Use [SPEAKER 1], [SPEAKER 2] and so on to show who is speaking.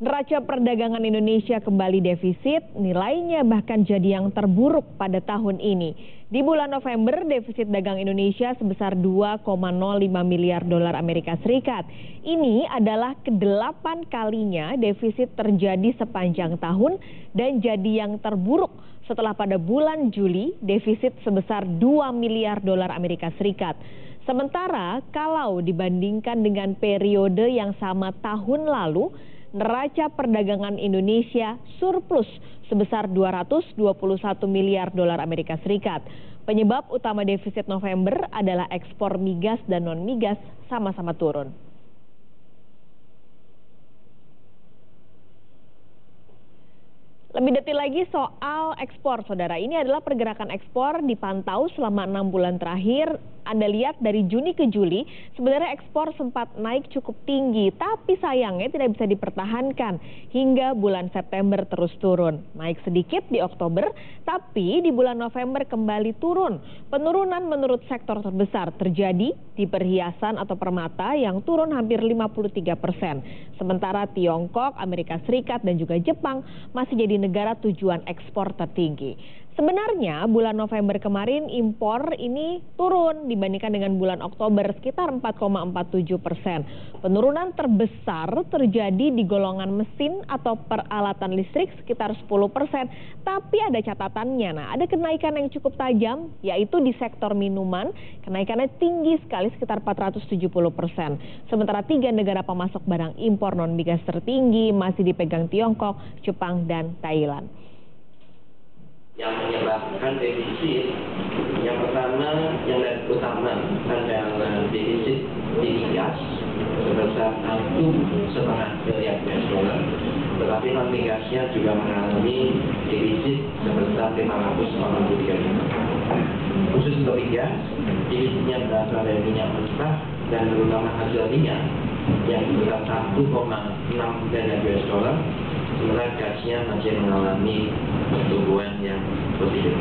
[SPEAKER 1] Neraca perdagangan Indonesia kembali defisit, nilainya bahkan jadi yang terburuk pada tahun ini. Di bulan November, defisit dagang Indonesia sebesar 2,05 miliar dolar Amerika Serikat. Ini adalah ke-8 kalinya defisit terjadi sepanjang tahun dan jadi yang terburuk setelah pada bulan Juli defisit sebesar 2 miliar dolar Amerika Serikat. Sementara kalau dibandingkan dengan periode yang sama tahun lalu, neraca perdagangan Indonesia surplus sebesar 221 miliar dolar Amerika Serikat. Penyebab utama defisit November adalah ekspor migas dan non-migas sama-sama turun. Lebih detail lagi soal ekspor, saudara. Ini adalah pergerakan ekspor dipantau selama 6 bulan terakhir. Anda lihat dari Juni ke Juli, sebenarnya ekspor sempat naik cukup tinggi, tapi sayangnya tidak bisa dipertahankan hingga bulan September terus turun. Naik sedikit di Oktober, tapi di bulan November kembali turun. Penurunan menurut sektor terbesar terjadi di perhiasan atau permata yang turun hampir 53%. Sementara Tiongkok, Amerika Serikat, dan juga Jepang masih jadi negara tujuan ekspor tertinggi. Sebenarnya bulan November kemarin impor ini turun dibandingkan dengan bulan Oktober sekitar 4,47%. Penurunan terbesar terjadi di golongan mesin atau peralatan listrik sekitar 10%. Tapi ada catatannya, ada kenaikan yang cukup tajam yaitu di sektor minuman, kenaikannya tinggi sekali sekitar 470%. Sementara 3 negara pemasok barang impor non-migas tertinggi masih dipegang Tiongkok, Jepang, dan Thailand.
[SPEAKER 2] Yang menyebabkan defisit, yang pertama, yang utama adalah defisit di migas sebesar 1,5 miliar dolar, tetapi non migasnya juga mengalami defisit sebesar 583 juta. Khusus untuk migas, defisitnya berasal dari minyak mentah dan terutama hasil minyak yang sebesar 1,6 miliar dolar. Sementara gasnya masih mengalami pertumbuhan yang positif.